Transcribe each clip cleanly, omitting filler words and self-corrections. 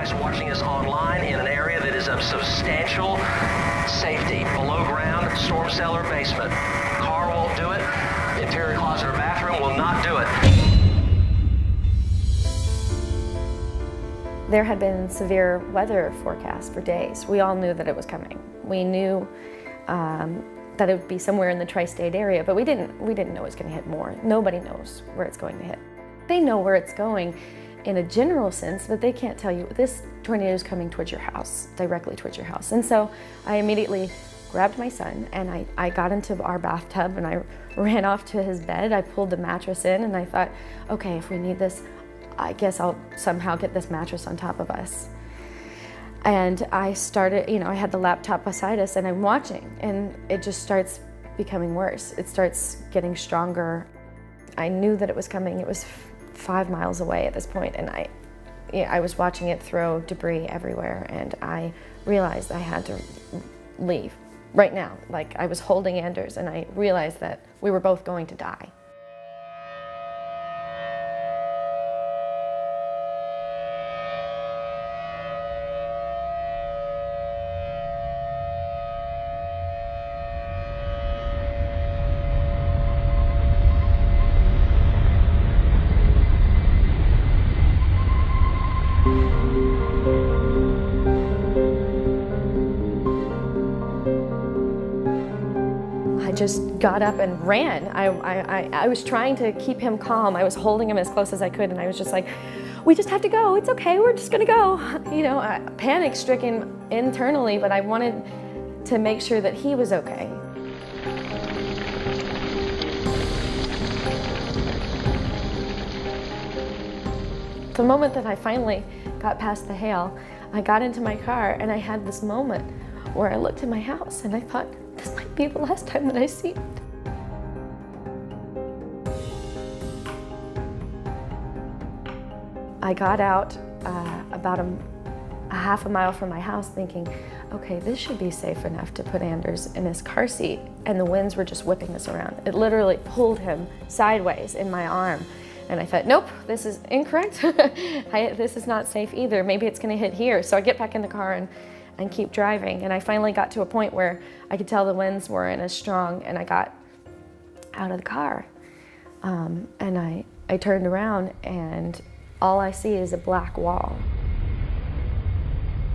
device watching us online in an area that is of substantial safety. Below ground, storm cellar, basement. Car won't do it. Interior closet or bathroom will not do it. There had been severe weather forecasts for days. We all knew that it was coming. We knew that it would be somewhere in the tri-state area, but we didn't know it was going to hit more. Nobody knows where it's going to hit. They know where it's going in a general sense, but they can't tell you this tornado is coming towards your house, directly towards your house. And so I immediately grabbed my son and I got into our bathtub and I ran off to his bed. I pulled the mattress in and I thought, okay, if we need this, I guess I'll somehow get this mattress on top of us. And I started, I had the laptop beside us and I'm watching and it just starts becoming worse. It starts getting stronger. I knew that it was coming. It was 5 miles away at this point and I was watching it throw debris everywhere and I realized I had to leave right now. Like I was holding Anders and I realized that we were both going to die. I just got up and ran. I was trying to keep him calm. I was holding him as close as I could and I was just like, we just have to go, it's okay, we're just gonna go. Panic-stricken internally, but I wanted to make sure that he was okay. The moment that I finally got past the hail, I got into my car and I had this moment where I looked at my house and I thought, this might be the last time that I see it. I got out about a half a mile from my house thinking, okay, this should be safe enough to put Anders in his car seat, and the winds were just whipping us around. It literally pulled him sideways in my arm. And I thought, nope, this is incorrect. This is not safe either. Maybe it's gonna hit here. So I get back in the car and keep driving. And I finally got to a point where I could tell the winds weren't as strong and I got out of the car. And I turned around and all I see is a black wall.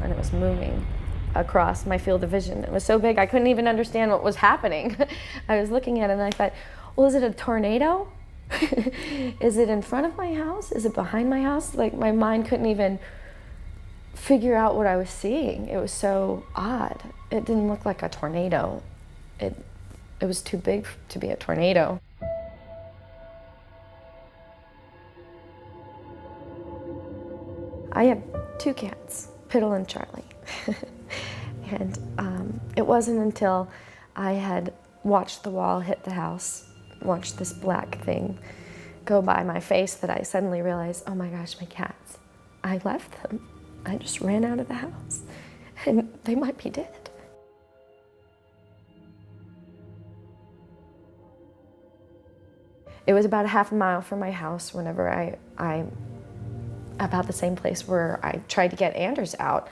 And it was moving across my field of vision. It was so big I couldn't even understand what was happening. I was looking at it and I thought, well, is it a tornado? Is it in front of my house? Is it behind my house? Like my mind couldn't even figure out what I was seeing. It was so odd. It didn't look like a tornado. It was too big to be a tornado. I have 2 cats, Piddle and Charlie. And it wasn't until I had watched the wall hit the house, watched this black thing go by my face that I suddenly realized, oh my gosh, my cats. I left them. I just ran out of the house and they might be dead. It was about a half a mile from my house whenever about the same place where I tried to get Anders out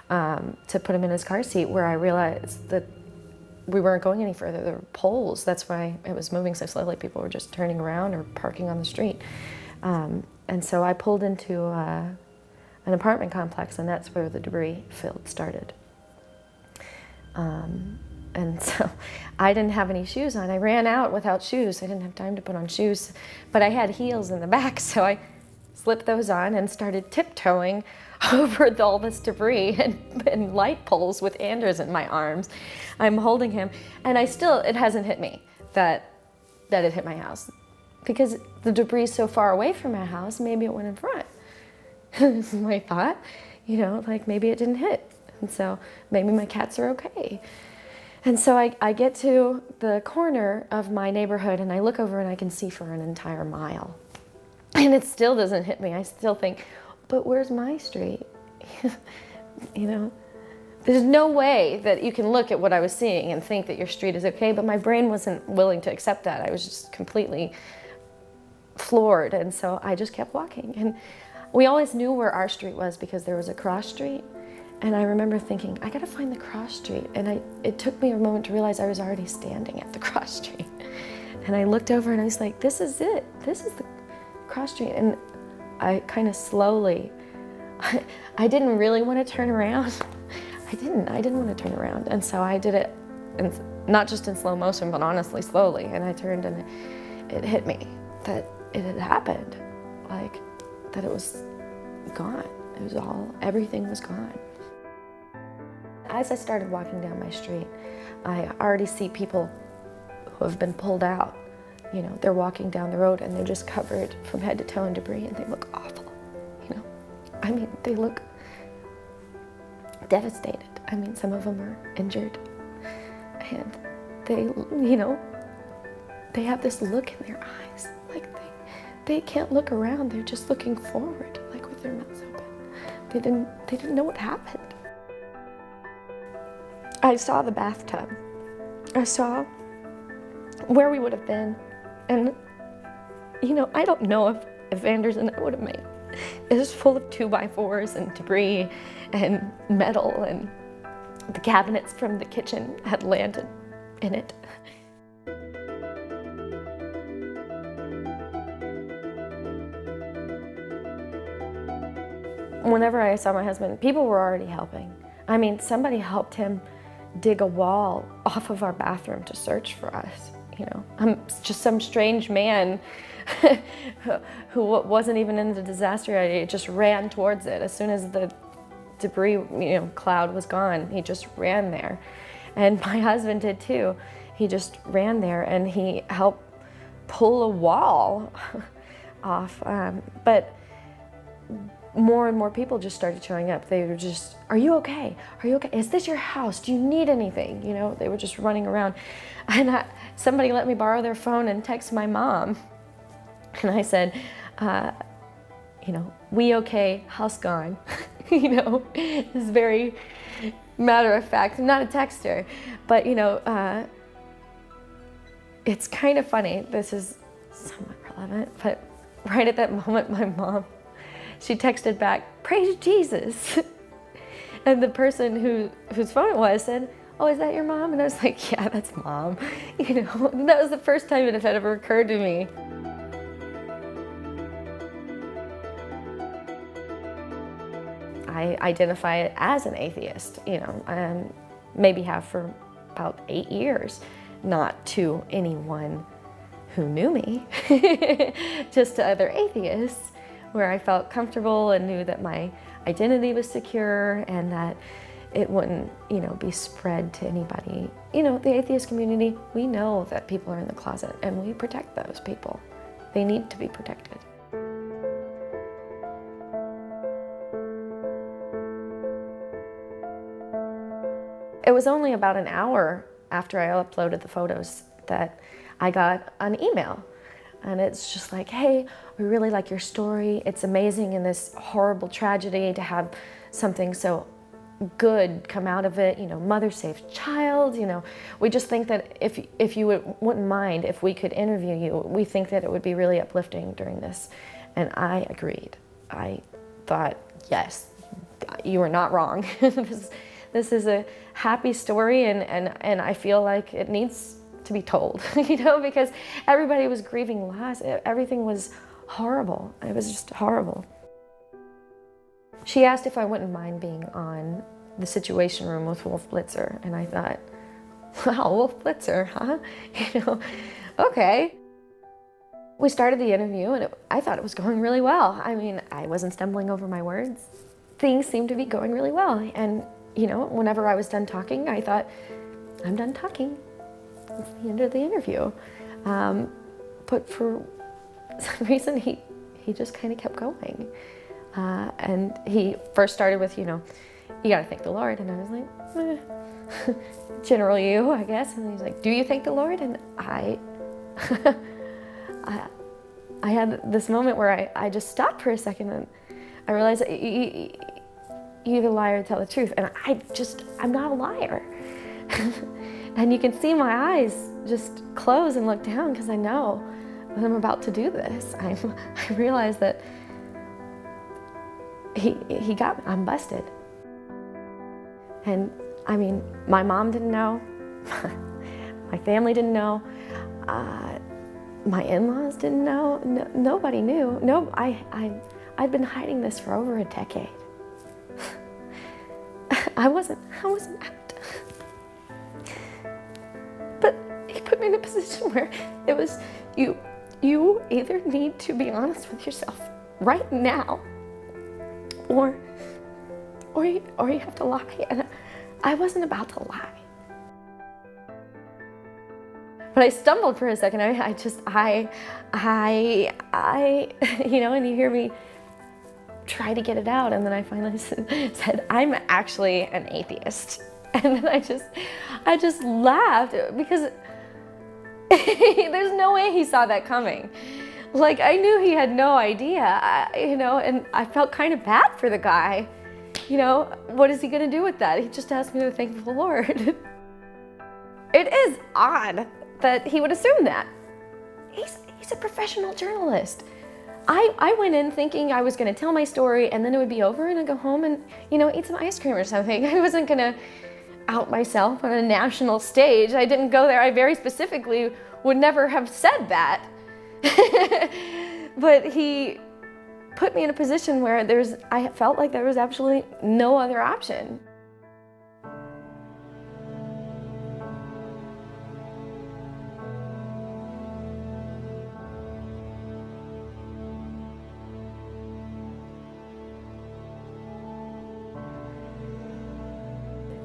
to put him in his car seat, where I realized that we weren't going any further. There were poles. That's why it was moving so slowly. People were just turning around or parking on the street. And so I pulled into an apartment complex, and that's where the debris field started. And so I didn't have any shoes on. I ran out without shoes. I didn't have time to put on shoes, but I had heels in the back, so I slipped those on and started tiptoeing over all this debris and light poles with Anders in my arms. I'm holding him, and it hasn't hit me that it hit my house, because the debris is so far away from my house. Maybe it went in front. This is my thought, like maybe it didn't hit, and so maybe my cats are okay. And so I get to the corner of my neighborhood and I look over and I can see for an entire mile. And it still doesn't hit me. I still think, but where's my street? There's no way that you can look at what I was seeing and think that your street is okay, but my brain wasn't willing to accept that. I was just completely floored, and so I just kept walking. And We always knew where our street was because there was a cross street. And I remember thinking, I gotta find the cross street. And it took me a moment to realize I was already standing at the cross street. And I looked over and I was like, this is it. This is the cross street. And I kind of slowly, I didn't really want to turn around. I didn't want to turn around. And so I did it, not just in slow motion, but honestly slowly. And I turned and it hit me that it had happened. Like, that it was gone. It was everything was gone. As I started walking down my street, I already see people who have been pulled out. You know, they're walking down the road and they're just covered from head to toe in debris and they look awful, you know. I mean, they look devastated. I mean, some of them are injured and they, you know, they have this look in their eyes, like they can't look around, they're just looking forward, like with their mouths open. They didn't know what happened. I saw the bathtub. I saw where we would have been. And, you know, I don't know if Anders and I would have made it. It was full of 2x4s and debris and metal, and the cabinets from the kitchen had landed in it. Whenever I saw my husband, people were already helping. I mean, somebody helped him dig a wall off of our bathroom to search for us. You know, just some strange man who wasn't even in the disaster area, just ran towards it. As soon as the debris, you know, cloud was gone, he just ran there. And my husband did too. He just ran there and he helped pull a wall off. But more and more people just started showing up. They were just, are you okay? Are you okay? Is this your house? Do you need anything? You know, they were just running around. And somebody let me borrow their phone and text my mom. And I said, you know, we okay, house gone. You know, it's very matter of fact. I'm not a texter, but you know, it's kind of funny. This is somewhat relevant, but right at that moment, my mom, she texted back, "Praise Jesus." And the person whose phone it was said, "Oh, is that your mom?" And I was like, "Yeah, that's Mom." You know, and that was the first time it had ever occurred to me. I identify as an atheist, you know, maybe have for about 8 years, not to anyone who knew me, just to other atheists, where I felt comfortable and knew that my identity was secure and that it wouldn't, you know, be spread to anybody. You know, the atheist community, we know that people are in the closet and we protect those people. They need to be protected. It was only about an hour after I uploaded the photos that I got an email. And it's just like, "Hey, we really like your story. It's amazing in this horrible tragedy to have something so good come out of it. You know, mother saved child. You know, we just think that if you wouldn't mind if we could interview you, we think that it would be really uplifting during this." And I agreed. I thought, yes, you are not wrong. This is a happy story, and I feel like it needs to be told, you know, because everybody was grieving loss. Everything was horrible. It was just horrible. She asked if I wouldn't mind being on the Situation Room with Wolf Blitzer, and I thought, wow, Wolf Blitzer, huh? You know, okay. We started the interview, and I thought it was going really well. I mean, I wasn't stumbling over my words. Things seemed to be going really well, and you know, whenever I was done talking, I thought, I'm done talking. That's the end of the interview. But for some reason, he just kind of kept going. And he first started with, you know, "You gotta thank the Lord." And I was like, general you, I guess. And he's like, "Do you thank the Lord?" And I had this moment where I just stopped for a second and I realized that you either lie or tell the truth. And I'm not a liar. And you can see my eyes just close and look down because I know that I'm about to do this. I realize that he got me. I'm busted. And I mean, my mom didn't know, my family didn't know, my in-laws didn't know, nobody knew. No, I'd been hiding this for over a decade. I wasn't out. But he put me in a position where it was, you either need to be honest with yourself right now, or you have to lie. And I wasn't about to lie. But I stumbled for a second. I you know, and you hear me try to get it out, and then I finally said, I'm actually an atheist. And then I just laughed, because there's no way he saw that coming. Like, I knew he had no idea, you know, and I felt kind of bad for the guy. You know, what is he gonna do with that? He just asked me to thank the Lord. It is odd that he would assume that. He's a professional journalist. I went in thinking I was gonna tell my story and then it would be over and I'd go home and, you know, eat some ice cream or something. I wasn't gonna out myself on a national stage. I didn't go there. I very specifically would never have said that. But he put me in a position where I felt like there was absolutely no other option.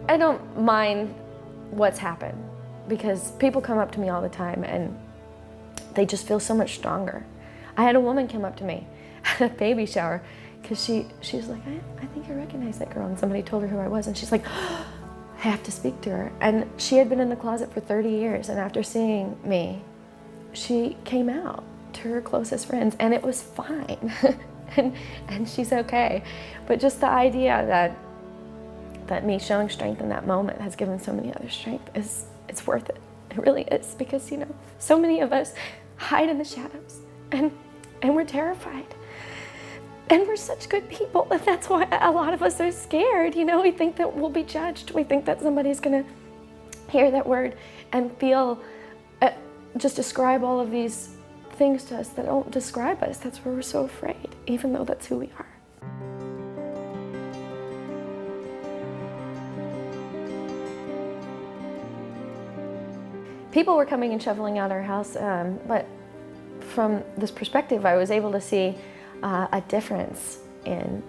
I don't mind what's happened, because people come up to me all the time and they just feel so much stronger. I had a woman come up to me at a baby shower, because she's like, I think I recognize that girl, and somebody told her who I was, and she's like, oh, I have to speak to her. And she had been in the closet for 30 years, and after seeing me, she came out to her closest friends, and it was fine. and she's okay. But just the idea that me showing strength in that moment has given so many others strength, it's worth it. It really is, because, you know, so many of us hide in the shadows and we're terrified. And we're such good people, and that's why a lot of us are scared. You know, we think that we'll be judged. We think that somebody's gonna hear that word and feel, just describe all of these things to us that don't describe us. That's where we're so afraid, even though that's who we are. People were coming and shoveling out our house, but from this perspective, I was able to see a difference in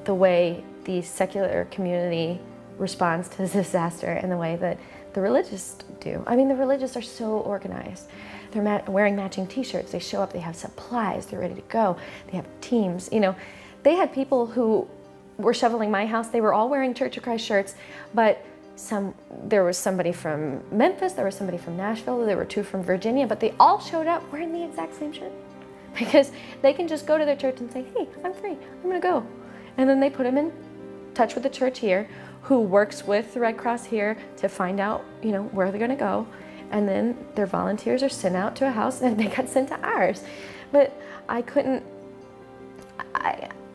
the way the secular community responds to disaster and the way that the religious do. I mean, the religious are so organized. They're wearing matching t-shirts, they show up, they have supplies, they're ready to go, they have teams. You know, they had people who were shoveling my house, they were all wearing Church of Christ shirts, but there was somebody from Memphis, there was somebody from Nashville, there were two from Virginia, but they all showed up wearing the exact same shirt, because they can just go to their church and say, hey, I'm free, I'm gonna go. And then they put them in touch with the church here, who works with the Red Cross here to find out, you know, where they're gonna go. And then their volunteers are sent out to a house, and they got sent to ours. But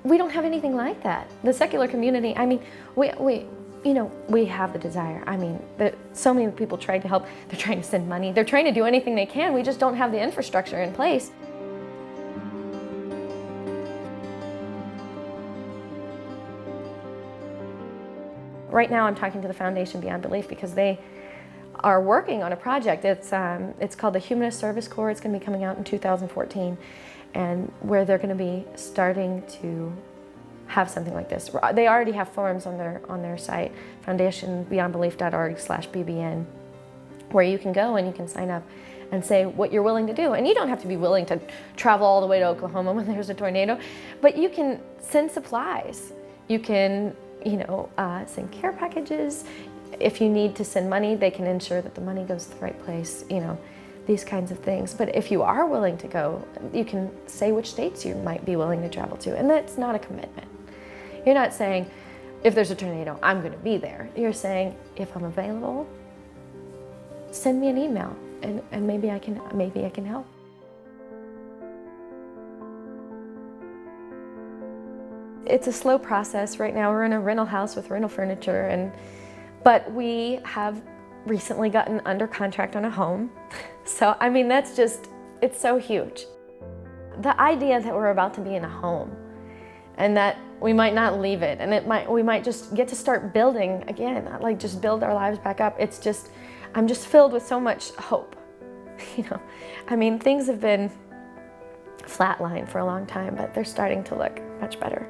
we don't have anything like that. The secular community, I mean, you know, we have the desire. I mean, so many people trying to help. They're trying to send money. They're trying to do anything they can. We just don't have the infrastructure in place. Right now I'm talking to the Foundation Beyond Belief, because they are working on a project. It's called the Humanist Service Corps. It's going to be coming out in 2014, and where they're going to be starting to have something like this. They already have forums on their site, foundationbeyondbelief.org/BBN, where you can go and you can sign up and say what you're willing to do. And you don't have to be willing to travel all the way to Oklahoma when there's a tornado, but you can send supplies. You can, you know, send care packages. If you need to send money, they can ensure that the money goes to the right place, you know, these kinds of things. But if you are willing to go, you can say which states you might be willing to travel to, and that's not a commitment. You're not saying, if there's a tornado, I'm going to be there. You're saying, if I'm available, send me an email, and maybe I can help. it's a slow process right now. We're in a rental house with rental furniture, but we have recently gotten under contract on a home. So, I mean, that's just, it's so huge. The idea that we're about to be in a home and that we might not leave it, and we might just get to start building again, like just build our lives back up. It's just, I'm just filled with so much hope. You know, I mean, things have been flatlined for a long time, but they're starting to look much better.